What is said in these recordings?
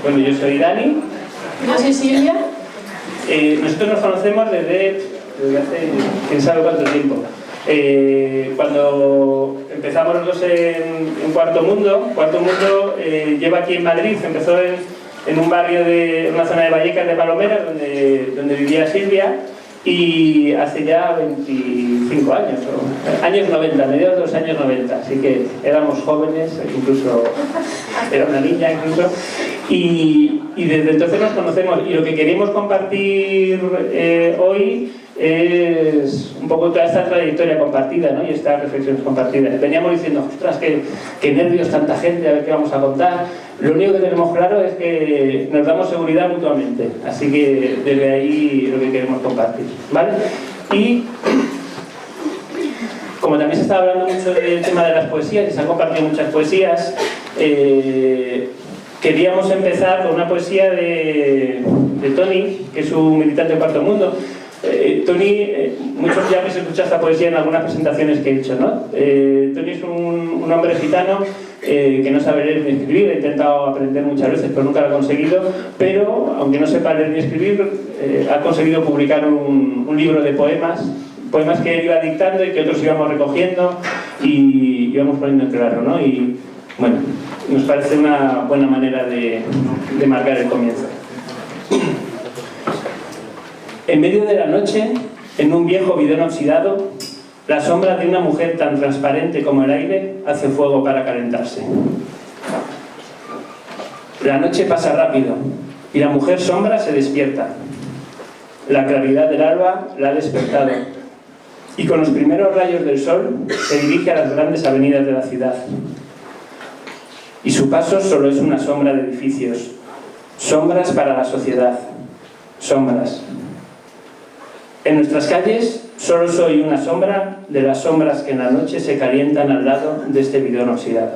Bueno, yo soy Dani. Yo soy Silvia. Nosotros nos conocemos desde hace quién sabe cuánto tiempo. Cuando empezamos los dos en Cuarto Mundo lleva aquí en Madrid, empezó en un barrio de una zona de Vallecas de Palomeras, donde vivía Silvia, y hace ya 25 años, años 90, mediados de los años 90, así que éramos jóvenes, incluso era una niña incluso, y desde entonces nos conocemos, y lo que queremos compartir hoy es un poco toda esta trayectoria compartida, ¿no? Y estas reflexiones compartidas. Veníamos diciendo, ostras, qué nervios, tanta gente, a ver qué vamos a contar. Lo único que tenemos claro es que nos damos seguridad mutuamente, así que desde ahí lo que queremos compartir, ¿vale? Y como también se está hablando mucho del tema de las poesías y se han compartido muchas poesías, queríamos empezar con una poesía de Tony, que es un militante de Cuarto Mundo. Tony, muchos ya habéis escuchado esta poesía en algunas presentaciones que he hecho, ¿no? Tony es un hombre gitano que no sabe leer ni escribir, ha intentado aprender muchas veces, pero nunca lo ha conseguido, pero aunque no sepa leer ni escribir, ha conseguido publicar un libro de poemas que él iba dictando y que otros íbamos recogiendo y íbamos poniendo en claro, ¿no? Y bueno, nos parece una buena manera de marcar el comienzo. En medio de la noche, en un viejo bidón oxidado, la sombra de una mujer tan transparente como el aire hace fuego para calentarse. La noche pasa rápido y la mujer sombra se despierta. La claridad del alba la ha despertado y con los primeros rayos del sol se dirige a las grandes avenidas de la ciudad. Y su paso solo es una sombra de edificios, sombras para la sociedad, sombras. En nuestras calles solo soy una sombra de las sombras que en la noche se calientan al lado de este bidón oxidado.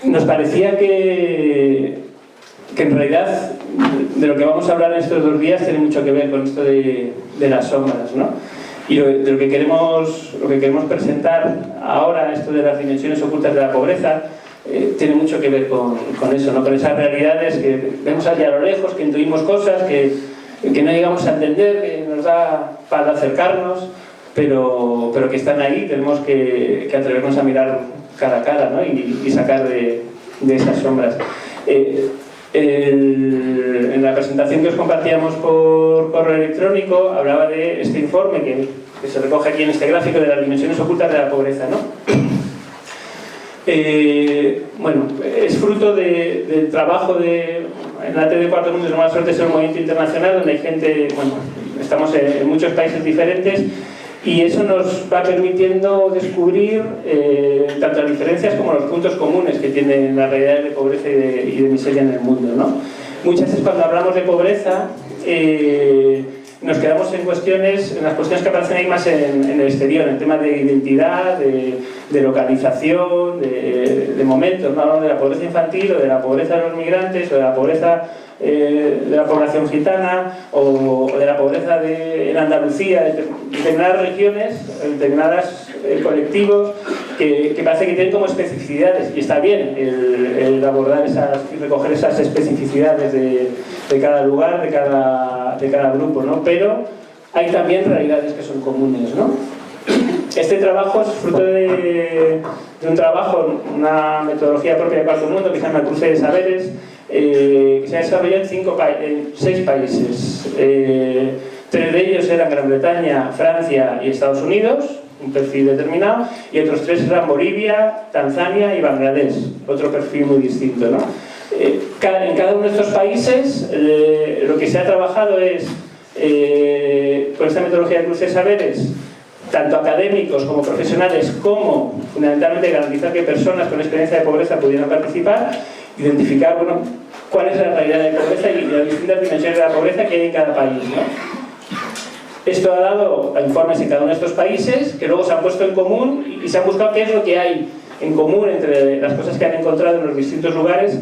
Nos parecía que en realidad de lo que vamos a hablar en estos 2 días tiene mucho que ver con esto de las sombras, ¿no? Y de lo que queremos presentar ahora, esto de las dimensiones ocultas de la pobreza, tiene mucho que ver con eso, ¿no? Con esas realidades que vemos allá a lo lejos, que intuimos cosas, que no llegamos a entender, que nos da para acercarnos, pero que están ahí, tenemos que atrevernos a mirar cara a cara, ¿no? Y sacar de esas sombras. En la presentación que os compartíamos por correo electrónico hablaba de este informe que se recoge aquí en este gráfico de las dimensiones ocultas de la pobreza, ¿no? Bueno, es fruto del trabajo en la TED de Cuarto Mundo, es una suerte ser un movimiento internacional donde hay gente, bueno, estamos en muchos países diferentes y eso nos va permitiendo descubrir tanto las diferencias como los puntos comunes que tienen las realidades de pobreza y de miseria en el mundo, ¿no? Muchas veces cuando hablamos de pobreza nos quedamos en las cuestiones que aparecen ahí más en el exterior, en temas de identidad, de localización, de momentos, ¿no? Hablamos de la pobreza infantil o de la pobreza de los migrantes o de la pobreza de la población gitana o de la pobreza en Andalucía, de determinadas regiones, determinados colectivos que parece que tienen como especificidades y está bien el abordar y recoger esas especificidades de cada lugar, de cada grupo, ¿no? Pero hay también realidades que son comunes, ¿no? Este trabajo es fruto de un trabajo, una metodología propia de Cuarto Mundo que se llama Cruce de Saberes, que se ha desarrollado en 6 países. 3 de ellos eran Gran Bretaña, Francia y Estados Unidos, un perfil determinado, y otros 3 eran Bolivia, Tanzania y Bangladesh, otro perfil muy distinto, ¿no? En cada uno de estos países lo que se ha trabajado es, con esta metodología de Cruce de Saberes, tanto académicos como profesionales, como fundamentalmente garantizar que personas con experiencia de pobreza pudieran participar, identificar, bueno, cuál es la realidad de pobreza y las distintas dimensiones de la pobreza que hay en cada país, ¿no? Esto ha dado a informes en cada uno de estos países que luego se han puesto en común y se han buscado qué es lo que hay en común entre las cosas que han encontrado en los distintos lugares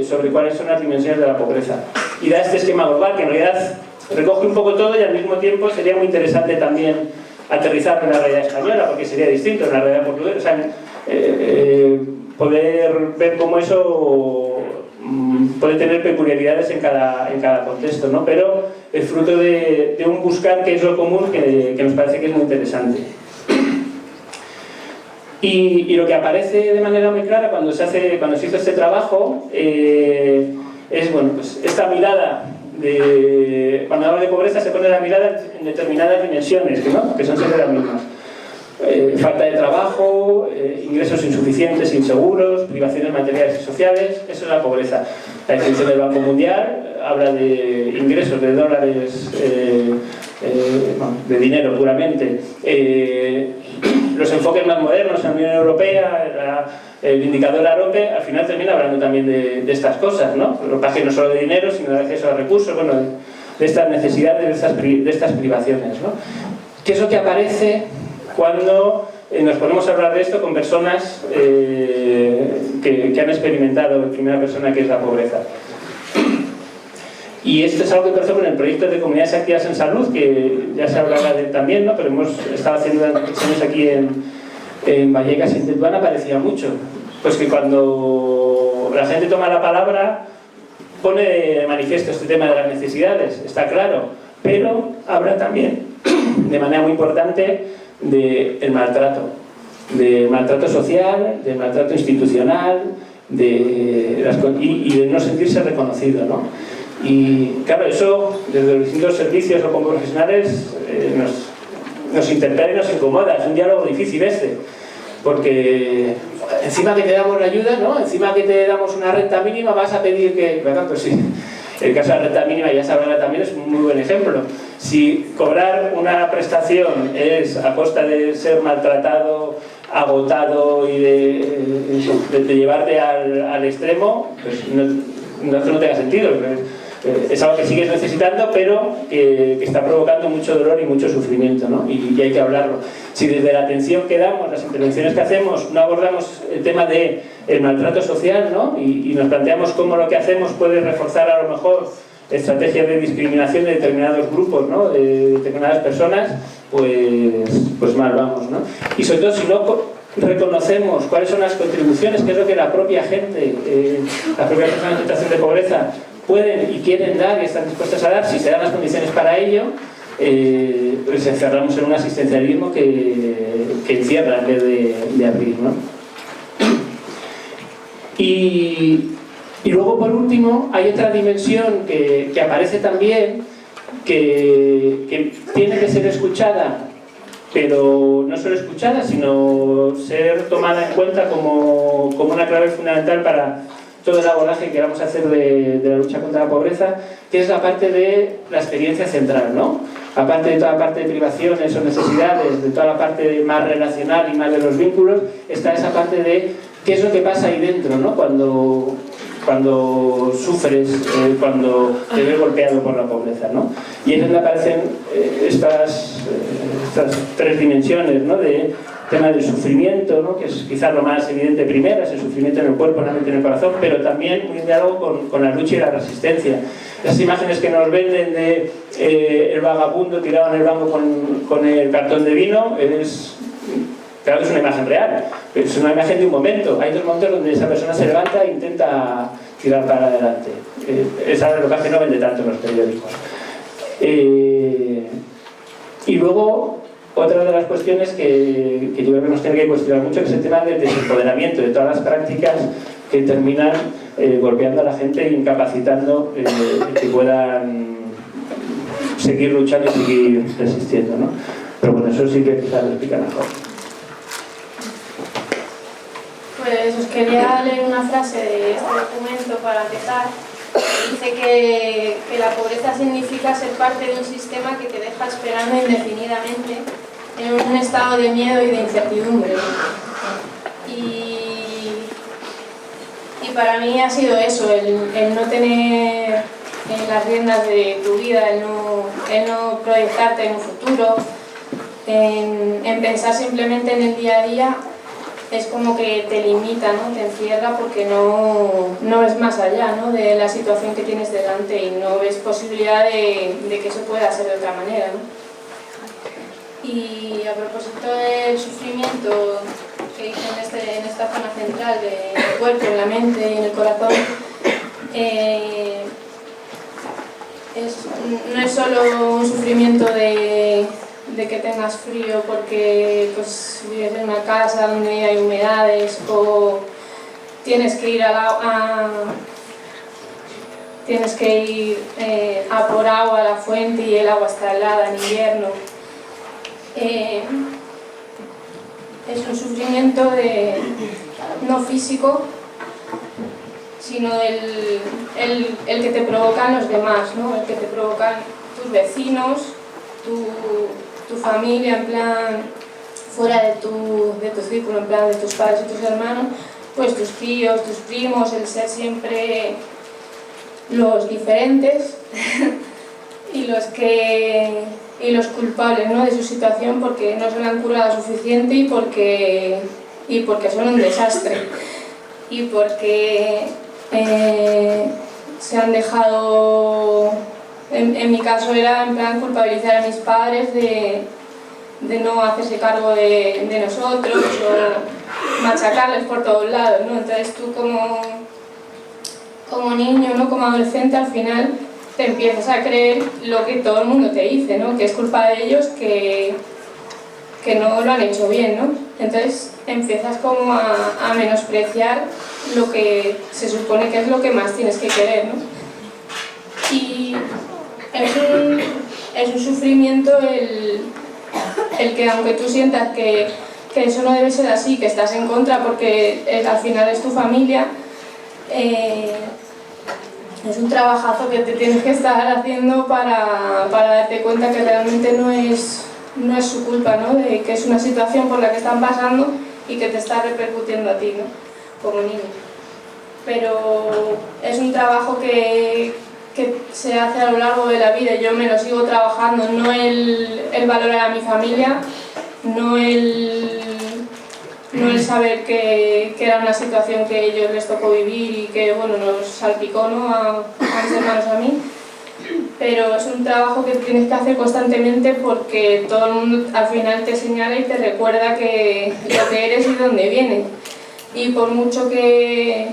sobre cuáles son las dimensiones de la pobreza. Y da este esquema global que en realidad recoge un poco todo y al mismo tiempo sería muy interesante también aterrizar en la realidad española, porque sería distinto en la realidad portuguesa. O sea, poder ver cómo eso puede tener peculiaridades en cada contexto, ¿no? Pero es fruto de un buscar qué es lo común que nos parece que es muy interesante. Y lo que aparece de manera muy clara cuando se hizo este trabajo es, bueno, pues esta mirada cuando hablamos de pobreza se pone la mirada en determinadas dimensiones, ¿no? Que son siempre las mismas. Falta de trabajo, ingresos insuficientes, inseguros, privaciones materiales y sociales, eso es la pobreza. La definición del Banco Mundial habla de ingresos de dólares, de dinero puramente. Los enfoques más modernos, la Unión Europea, el indicador AROPE, al final termina hablando también de estas cosas, ¿no? Lo que pasa es que no solo de dinero, sino de acceso a recursos, bueno, de estas necesidades, de estas privaciones, ¿no? ¿Qué es lo que aparece cuando nos ponemos a hablar de esto con personas que han experimentado en primera persona qué es la pobreza? Y esto es algo que empezó con el proyecto de comunidades activas en salud, que ya se hablará de él también, ¿no? Pero hemos estado haciendo reflexiones aquí en Vallecas y en Tetuán, aparecía mucho. Pues que cuando la gente toma la palabra, pone de manifiesto este tema de las necesidades, está claro, pero habla también, de manera muy importante, del maltrato social, del maltrato institucional, y de no sentirse reconocido, ¿no? Y claro, eso desde los distintos servicios o como profesionales nos interpela y nos incomoda, es un diálogo difícil porque encima que te damos la ayuda, ¿no? Encima que te damos una renta mínima vas a pedir que... ¿verdad? Pues sí, el caso de la renta mínima, ya se hablará también, es un muy buen ejemplo. Si cobrar una prestación es a costa de ser maltratado, agotado y de llevarte al extremo, pues no tenga sentido. Es algo que sigues necesitando, pero que está provocando mucho dolor y mucho sufrimiento, ¿no? Y hay que hablarlo. Si desde la atención que damos, las intervenciones que hacemos, no abordamos el tema del maltrato social, ¿no? Y nos planteamos cómo lo que hacemos puede reforzar a lo mejor estrategias de discriminación de determinados grupos, ¿no? De determinadas personas, pues mal vamos, ¿no? Y sobre todo si no reconocemos cuáles son las contribuciones, que es lo que la propia gente, las propias personas en situación de pobreza pueden y quieren dar y están dispuestas a dar, si se dan las condiciones para ello, pues encerramos en un asistencialismo que encierra en vez de abrir, ¿no? Y luego, por último, hay otra dimensión que aparece también, que tiene que ser escuchada, pero no solo escuchada, sino ser tomada en cuenta como una clave fundamental para todo el abordaje que queramos hacer de la lucha contra la pobreza, que es la parte de la experiencia central, ¿no? Aparte de toda la parte de privaciones o necesidades, de toda la parte más relacional y más de los vínculos, está esa parte de qué es lo que pasa ahí dentro, ¿no? Cuando sufres, cuando te ves golpeado por la pobreza, ¿no? Y es donde aparecen estas tres dimensiones, ¿no? De tema del sufrimiento, ¿no? Que es quizás lo más evidente primero, es el sufrimiento en el cuerpo, en la mente, en el corazón, pero también un diálogo con la lucha y la resistencia. Las imágenes que nos venden de el vagabundo tirado en el banco con el cartón de vino, claro que es una imagen real, pero es una imagen de un momento. Hay dos momentos donde esa persona se levanta e intenta tirar para adelante. Esa es lo que no vende tanto en los periódicos. Y luego, otra de las cuestiones que yo creo que nos tiene que cuestionar mucho es el tema del desempoderamiento, de todas las prácticas que terminan golpeando a la gente e incapacitando que puedan seguir luchando y seguir resistiendo, ¿no? Pero bueno, eso sí que quizás lo explica mejor. Pues os quería leer una frase de este documento para empezar. Dice que la pobreza significa ser parte de un sistema que te deja esperando indefinidamente en un estado de miedo y de incertidumbre. Y para mí ha sido eso, el no tener las riendas de tu vida, el no proyectarte en un futuro, en pensar simplemente en el día a día. Es como que te limita, ¿no? Te encierra porque no ves más allá, ¿no? De la situación que tienes delante y no ves posibilidad de que eso pueda ser de otra manera, ¿no? Y a propósito del sufrimiento que hice en esta zona central del cuerpo, en la mente y en el corazón, no es solo un sufrimiento de que tengas frío porque pues, vives en una casa donde hay humedades o tienes que ir tienes que ir a por agua a la fuente y el agua está helada en invierno. Es un sufrimiento no físico, sino el que te provocan los demás, ¿no? El que te provocan tus vecinos, tu familia, en plan, fuera de tu círculo, en plan de tus padres y tus hermanos, pues tus tíos, tus primos, el ser siempre los diferentes y los culpables, ¿no?, de su situación porque no se le han curado suficiente y porque son un desastre y porque se han dejado, en mi caso era en plan culpabilizar a mis padres de no hacerse cargo de nosotros o machacarles por todos lados, ¿no? Entonces tú como niño, ¿no?, como adolescente, al final te empiezas a creer lo que todo el mundo te dice, ¿no?, que es culpa de ellos, que no lo han hecho bien, ¿no? Entonces empiezas como a menospreciar lo que se supone que es lo que más tienes que querer, ¿no? Y es un sufrimiento el que aunque tú sientas que eso no debe ser así, que estás en contra porque al final es tu familia, es un trabajazo que te tienes que estar haciendo para darte cuenta que realmente no es su culpa, ¿no?, de que es una situación por la que están pasando y que te está repercutiendo a ti, ¿no?, como niño. Pero es un trabajo que se hace a lo largo de la vida, yo me lo sigo trabajando, no el valorar a mi familia, no el saber que era una situación que a ellos les tocó vivir y que, bueno, nos salpicó, ¿no?, a mis hermanos, a mí, pero es un trabajo que tienes que hacer constantemente porque todo el mundo al final te señala y te recuerda que lo que eres y dónde vienes. Y por mucho que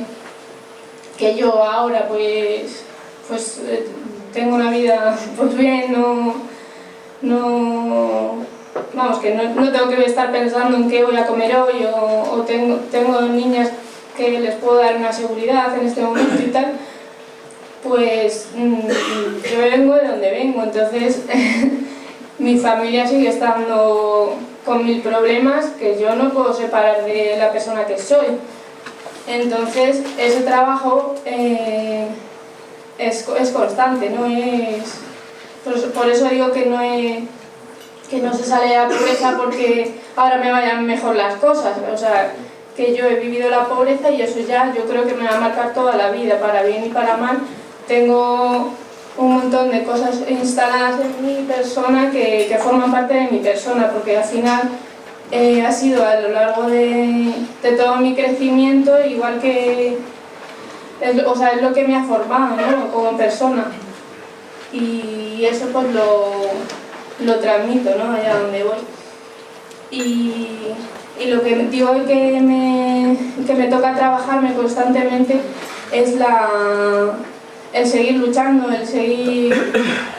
yo ahora pues tengo una vida pues bien, vamos, que no tengo que estar pensando en qué voy a comer hoy o tengo niñas que les puedo dar una seguridad en este momento y tal, pues yo vengo de donde vengo, entonces mi familia sigue estando con 1000 problemas que yo no puedo separar de la persona que soy. Entonces ese trabajo es constante, no es... Por eso digo que no se sale de la pobreza porque ahora me vayan mejor las cosas, o sea, que yo he vivido la pobreza y eso ya yo creo que me va a marcar toda la vida, para bien y para mal. Tengo un montón de cosas instaladas en mi persona que forman parte de mi persona, porque al final ha sido a lo largo de todo mi crecimiento, igual que es lo que me ha formado, ¿no?, como persona. Y eso pues lo transmito, ¿no?, allá donde voy. Y lo que digo hoy que me toca trabajarme constantemente es el seguir luchando, el seguir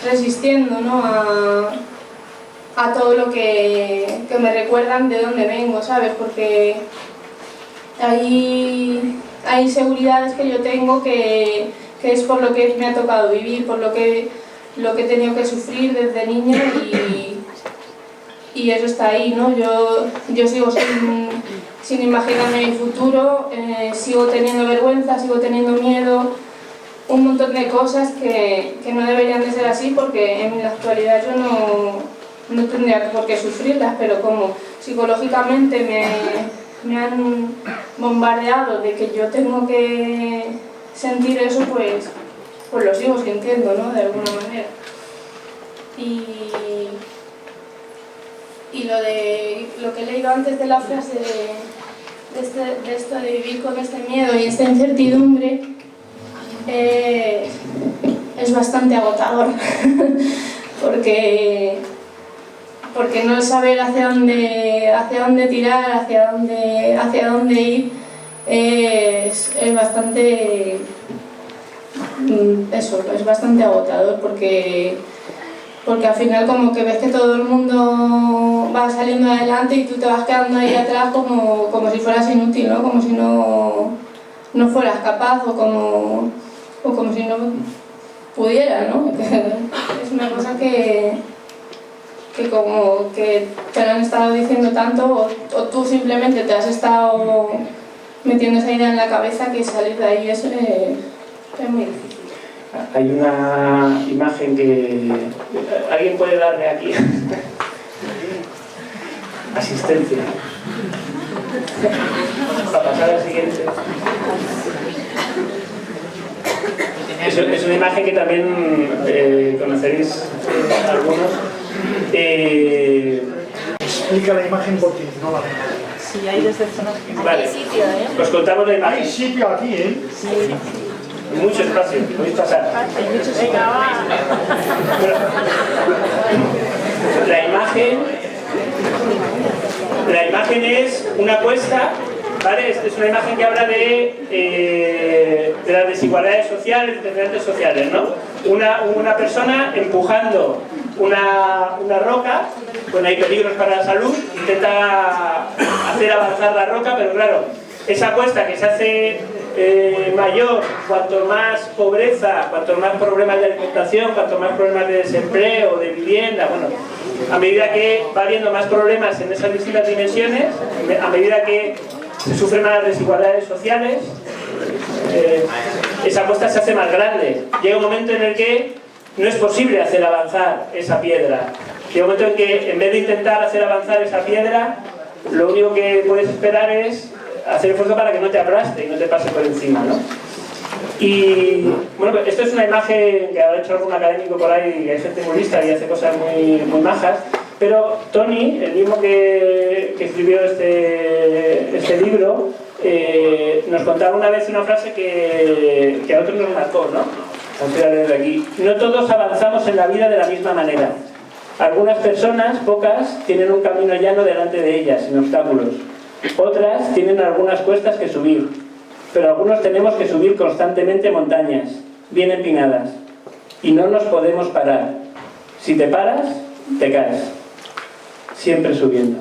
resistiendo, ¿no?, a todo lo que me recuerdan de dónde vengo, ¿sabes? Porque hay inseguridades que yo tengo que es por lo que me ha tocado vivir, por lo que he tenido que sufrir desde niña y eso está ahí, ¿no? Yo sigo sin imaginarme mi futuro, sigo teniendo vergüenza, sigo teniendo miedo, un montón de cosas que no deberían de ser así porque en la actualidad yo no tendría por qué sufrirlas, pero como psicológicamente me han bombardeado de que yo tengo que sentir eso, pues lo sigo sintiendo, ¿no?, de alguna manera. Y lo que he leído antes de la frase de esto de vivir con este miedo y esta incertidumbre es bastante agotador porque porque no saber hacia dónde tirar, hacia dónde ir, es bastante, es bastante agotador, porque al final como que ves que todo el mundo va saliendo adelante y tú te vas quedando ahí atrás como si fueras inútil, ¿no? Como si no fueras capaz o como si no pudieras, ¿no? Es una cosa que como que te lo han estado diciendo tanto o tú simplemente te has estado metiendo esa idea en la cabeza que salir de ahí es muy difícil. Hay una imagen que... ¿Alguien puede darle aquí? Asistencia. Para pasar al siguiente. Es una imagen que también conoceréis algunos. Explica la imagen porque no la veo. Sí, hay desde zonas. Vale. Hay sitio, ¿eh? Os contamos la Hay imagen. sitio aquí, ¿eh? Sí. Mucho espacio, podéis pasar. Hay mucho sitio. La imagen es una cuesta, ¿vale? Es una imagen que habla de las desigualdades sociales, determinantes sociales, ¿no? Una persona empujando una roca, bueno, hay peligros para la salud, intenta hacer avanzar la roca, pero claro, esa cuesta que se hace mayor, cuanto más pobreza, cuanto más problemas de alimentación, cuanto más problemas de desempleo, de vivienda, bueno, a medida que va habiendo más problemas en esas distintas dimensiones, a medida que se sufren más desigualdades sociales, esa cuesta se hace más grande. Llega un momento en el que no es posible hacer avanzar esa piedra. Llega un momento en que en vez de intentar hacer avanzar esa piedra, lo único que puedes esperar es hacer esfuerzo para que no te aplaste y no te pase por encima, ¿no? Y bueno, esto es una imagen que ha hecho algún académico por ahí, que hay gente muy lista y hace cosas muy majas, pero Tony, el mismo que escribió este libro, nos contaba una vez una frase que a otros nos marcó, ¿no? Voy a leer de aquí. No todos avanzamos en la vida de la misma manera. Algunas personas, pocas, tienen un camino llano delante de ellas, sin obstáculos. Otras tienen algunas cuestas que subir, pero algunos tenemos que subir constantemente montañas, bien empinadas, y no nos podemos parar. Si te paras, te caes, siempre subiendo.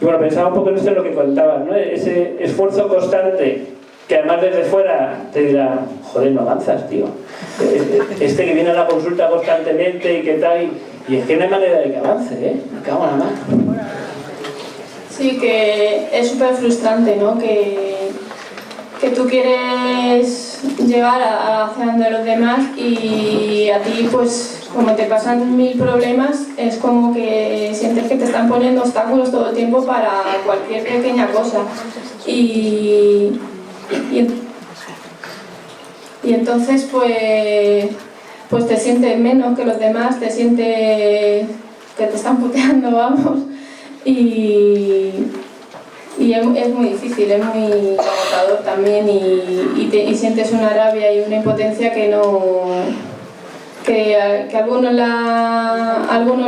Y bueno, pensaba un poco en esto en lo que contabas, ¿no? Ese esfuerzo constante, que además desde fuera te dirá, joder, no avanzas, tío. Este que viene a la consulta constantemente y qué tal, y es que no hay manera de que avance, ¿eh? Me cago en la mano. Sí, que es súper frustrante, ¿no? Que tú quieres llevar hacia donde los demás y a ti, pues, como te pasan 1000 problemas, es como que sientes que te están poniendo obstáculos todo el tiempo para cualquier pequeña cosa. Y entonces, pues te sientes menos que los demás, te sientes que te están puteando, vamos. Y es muy difícil, es muy agotador también y sientes una rabia y una impotencia que algunos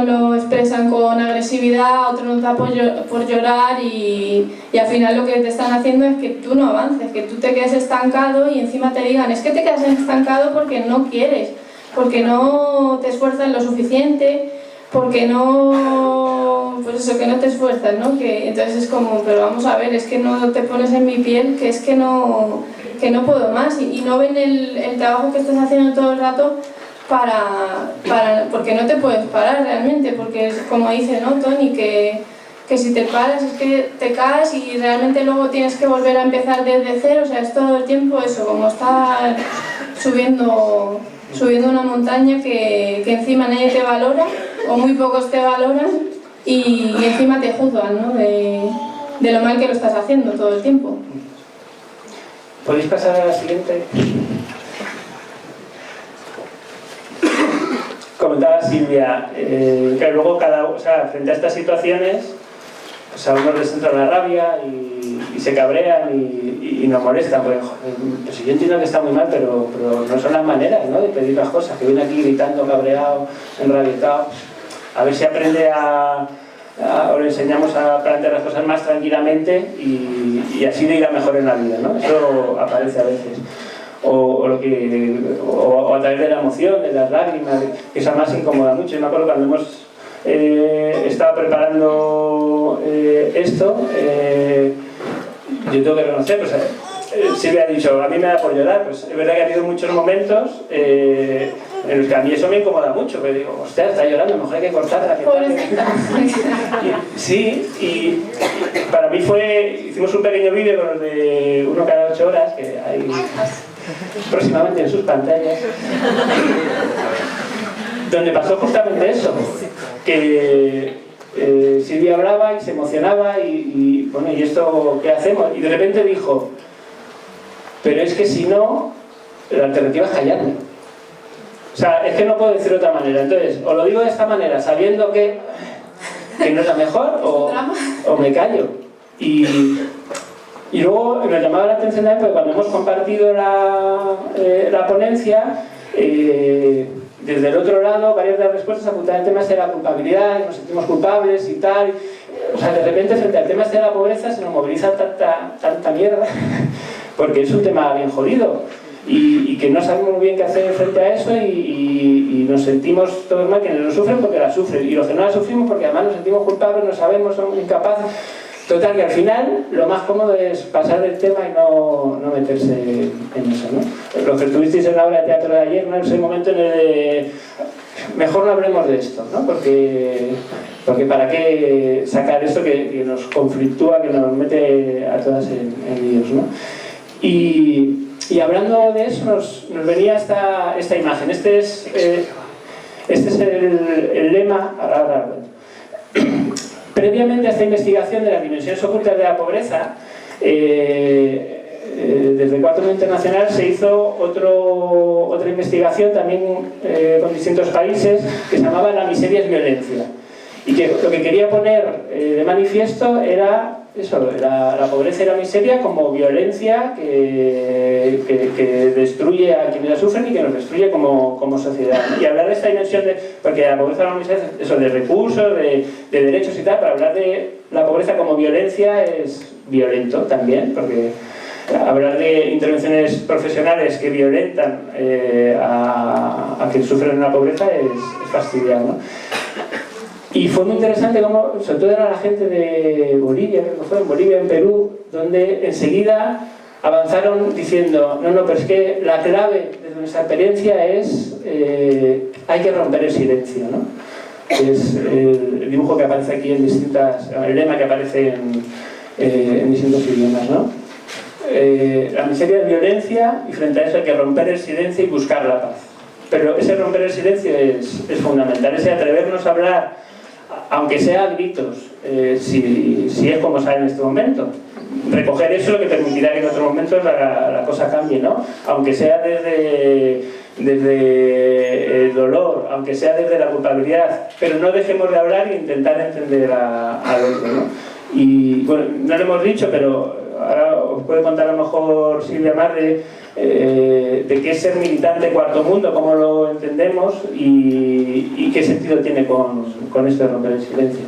lo expresan con agresividad, otros nos da por llorar y al final lo que te están haciendo es que tú no avances, que tú te quedes estancado y encima te digan es que te quedas estancado porque no quieres, porque no te esfuerzas lo suficiente, porque no, pues eso, que no te esfuerzas, ¿no? Que entonces es como, pero vamos a ver, es que no te pones en mi piel, que es que no puedo más y no ven el trabajo que estás haciendo todo el rato porque no te puedes parar realmente, porque es como dice, ¿no, Tony? Que si te paras es que te caes y realmente luego tienes que volver a empezar desde cero, o sea, es todo el tiempo eso, como estar subiendo una montaña que encima nadie te valora o muy pocos te valoran y encima te juzgan, ¿no? de lo mal que lo estás haciendo todo el tiempo. ¿Podéis pasar a la siguiente? Comentaba Silvia, que luego frente a estas situaciones, pues a unos les entra la rabia y y se cabrean y nos molestan, porque joder, pues si yo entiendo que está muy mal, pero no son las maneras, ¿no?, de pedir las cosas, que viene aquí gritando, cabreado, enrabietado. A ver si aprende o le enseñamos a plantear las cosas más tranquilamente y así le irá mejor en la vida, ¿no? Eso aparece a veces. O a través de la emoción, de las lágrimas, que eso más incomoda mucho. Yo me acuerdo cuando hemos estado preparando esto, yo tengo que reconocer, pues Silvia ha dicho, a mí me da por llorar, pues es verdad que ha habido muchos momentos en los que a mí eso me incomoda mucho, pero digo, hostia, está llorando, a lo mejor hay que cortarla. Sí, y para mí hicimos un pequeño vídeo con los de 1 cada 8 horas, que hay próximamente en sus pantallas, donde pasó justamente eso, que Silvia hablaba y se emocionaba y bueno, ¿y esto qué hacemos? Y de repente dijo, pero es que si no, la alternativa es callarme. O sea, es que no puedo decir de otra manera. Entonces, o lo digo de esta manera, sabiendo que no es la mejor, o me callo. Y luego me llamaba la atención también porque cuando hemos compartido la ponencia, desde el otro lado, varias de las respuestas apuntaban el tema de la culpabilidad, nos sentimos culpables y tal. O sea, de repente, frente al tema de la pobreza, se nos moviliza tanta mierda, porque es un tema bien jodido. Y que no sabemos muy bien qué hacer frente a eso y nos sentimos todos mal, quienes lo sufren porque la sufren. Y los que no la sufrimos porque además nos sentimos culpables, no sabemos, somos incapaces. Total, que al final lo más cómodo es pasar del tema y no meterse en eso, ¿no? Los que estuvisteis en la obra de teatro de ayer, ¿no?, es el momento en el de mejor no hablemos de esto, ¿no? Porque para qué sacar esto que nos conflictúa, que nos mete a todas en líos, ¿no? Y hablando de eso nos venía esta imagen. Este es el lema. Ahora. Previamente a esta investigación de las dimensiones ocultas de la pobreza, desde el Cuarto Mundo Internacional se hizo otra investigación también con distintos países que se llamaba La miseria es violencia. Y que lo que quería poner de manifiesto era eso, la pobreza y la miseria como violencia que destruye a quienes la sufren y que nos destruye como sociedad. Y hablar de esta dimensión porque la pobreza y la miseria es eso, de recursos, de derechos y tal, para hablar de la pobreza como violencia es violento también, porque hablar de intervenciones profesionales que violentan a quienes sufren la pobreza es fastidiar, ¿no? Y fue muy interesante como, sobre todo era la gente de Bolivia, creo que fue, en Bolivia, en Perú, donde enseguida avanzaron diciendo, no, pero es que la clave de nuestra experiencia es hay que romper el silencio, ¿no? Es el dibujo que aparece aquí en el lema que aparece en distintos idiomas, ¿no? La miseria es violencia y frente a eso hay que romper el silencio y buscar la paz. Pero ese romper el silencio es fundamental, ese atrevernos a hablar, aunque sea a gritos, si es como sale en este momento. Recoger eso es lo que permitirá que en otros momentos la cosa cambie, ¿no? Aunque sea desde el dolor, aunque sea desde la culpabilidad, pero no dejemos de hablar e intentar entender al otro, ¿no? Y bueno, no lo hemos dicho, pero ahora os puede contar a lo mejor Silvia más de qué es ser militante Cuarto Mundo, cómo lo entendemos y qué sentido tiene con esto de romper el silencio.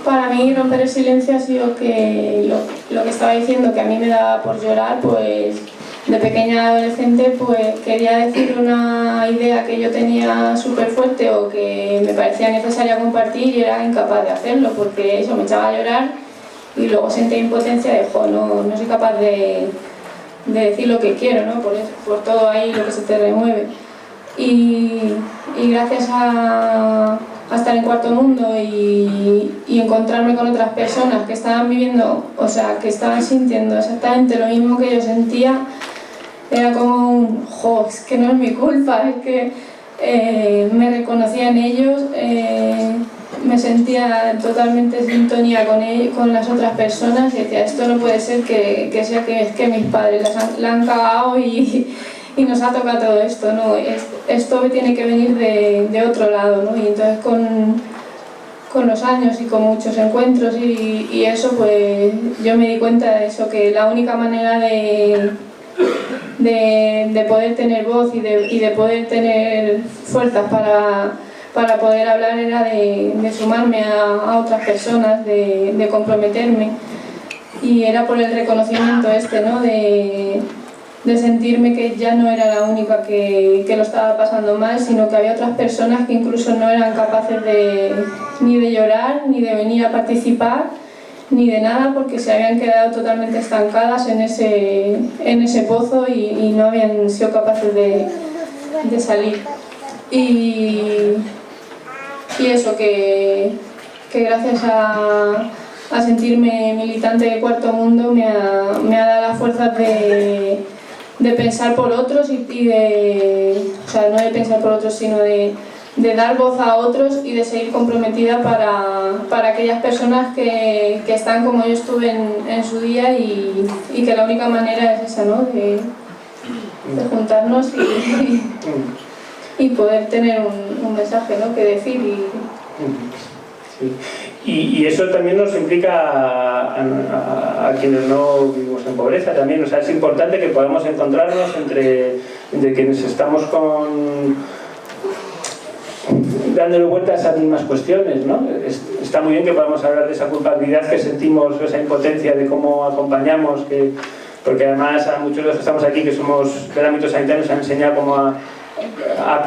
Para mí romper el silencio ha sido que lo que estaba diciendo, que a mí me daba por llorar, pues de pequeña adolescente pues quería decir una idea que yo tenía súper fuerte o que me parecía necesaria compartir y era incapaz de hacerlo porque eso me echaba a llorar y luego sentía impotencia de no soy capaz de decir lo que quiero, ¿no? Por todo ahí lo que se te remueve. Y gracias a estar en Cuarto Mundo y encontrarme con otras personas que estaban viviendo, o sea, que estaban sintiendo exactamente lo mismo que yo sentía, era como es que no es mi culpa, es que me reconocía en ellos, me sentía totalmente en sintonía con las otras personas y decía, esto no puede ser que sea que mis padres la han cagado y nos ha tocado todo esto, ¿no? Esto tiene que venir de otro lado, ¿no? Y entonces con con los años y con muchos encuentros y eso, pues yo me di cuenta de eso, que la única manera de poder tener voz y de poder tener fuerzas para poder hablar era de sumarme a otras personas, de comprometerme, y era por el reconocimiento ¿no? de sentirme que ya no era la única que lo estaba pasando mal, sino que había otras personas que incluso no eran capaces ni de llorar, ni de venir a participar, ni de nada, porque se habían quedado totalmente estancadas en ese pozo y no habían sido capaces de salir. Y eso, que gracias a sentirme militante de Cuarto Mundo me ha dado las fuerzas de pensar por otros y o sea, no de pensar por otros, sino de dar voz a otros y de seguir comprometida para aquellas personas que están como yo estuve en su día y que la única manera es esa, ¿no? De juntarnos y poder tener un mensaje, ¿no? que decir. Sí. Y eso también nos implica a quienes no vivimos en pobreza también. O sea, es importante que podamos encontrarnos entre quienes estamos dándole vuelta a esas mismas cuestiones, ¿no? Está muy bien que podamos hablar de esa culpabilidad que sentimos, esa impotencia de cómo acompañamos, porque además a muchos de los que estamos aquí, que somos del ámbito sanitario, nos han enseñado cómo a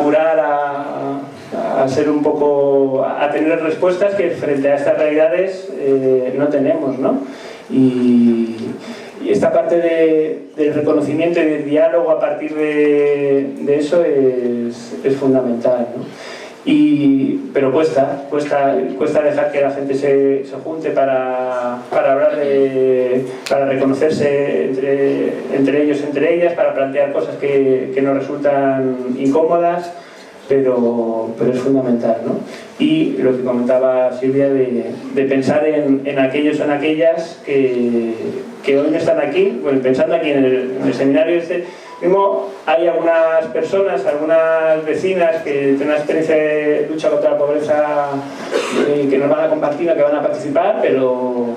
curar, a ser un poco, a tener respuestas que frente a estas realidades no tenemos, ¿no? Y esta parte del reconocimiento y del diálogo a partir de eso es fundamental, ¿no? Pero cuesta dejar que la gente se junte para hablar para reconocerse entre ellos, entre ellas, para plantear cosas que nos resultan incómodas, pero es fundamental, ¿no? Y lo que comentaba Silvia de pensar en aquellos o en aquellas que hoy no están aquí. Bueno, pensando aquí en el seminario mismo, hay algunas personas, algunas vecinas que tienen una experiencia de lucha contra la pobreza que nos van a compartir, que van a participar, pero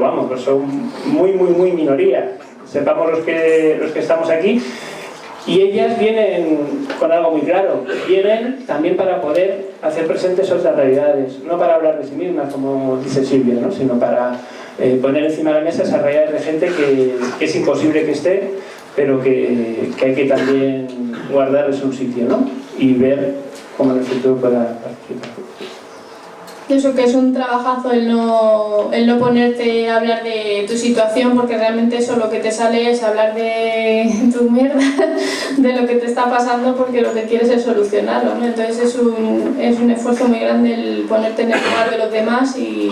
vamos, pues son muy minoría. Sepamos los que estamos aquí. Y ellas vienen con algo muy claro, vienen también para poder hacer presentes otras realidades, no para hablar de sí mismas, como dice Silvia, ¿no? Sino para poner encima de la mesa esas realidades de gente que es imposible que esté, pero que hay que también guardarles un sitio, ¿no? Y ver cómo en el futuro pueda participar. Eso, que es un trabajazo el no ponerte a hablar de tu situación, porque realmente eso lo que te sale es hablar de tu mierda, de lo que te está pasando, porque lo que quieres es solucionarlo, ¿no? Entonces es un esfuerzo muy grande el ponerte en el lugar de los demás y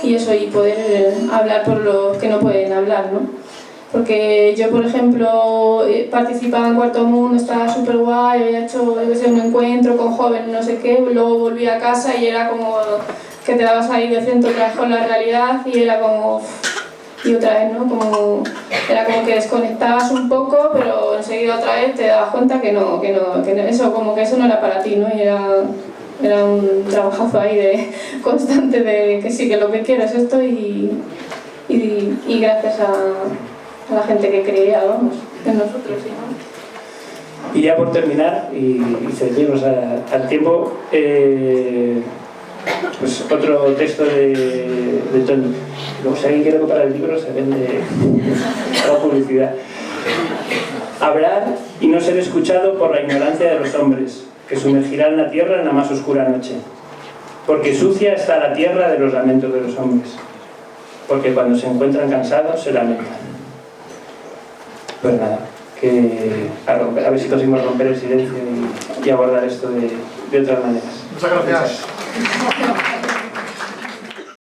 eso, y poder hablar por los que no pueden hablar, ¿no? Porque yo, por ejemplo, participaba en Cuarto Mundo, estaba súper guay, había hecho un encuentro con jóvenes, no sé qué, luego volví a casa y era como que te dabas ahí de frente otra vez con la realidad y era como... y otra vez, ¿no? Era como que desconectabas un poco, pero enseguida otra vez te dabas cuenta que no, eso, como que eso no era para ti, ¿no? Y era un trabajazo ahí constante de que sí, que lo que quiero es esto y gracias a la gente que creía, vamos, en nosotros, ¿sí, no? Y ya por terminar, y ceñirnos al tiempo, pues otro texto de Tony. Luego, si alguien quiere comprar el libro, se vende la publicidad. Hablar y no ser escuchado por la ignorancia de los hombres, que sumergirán la tierra en la más oscura noche. Porque sucia está la tierra de los lamentos de los hombres. Porque cuando se encuentran cansados, se lamentan. Pues nada, a ver si conseguimos romper el silencio y abordar esto de otras maneras. Muchas gracias.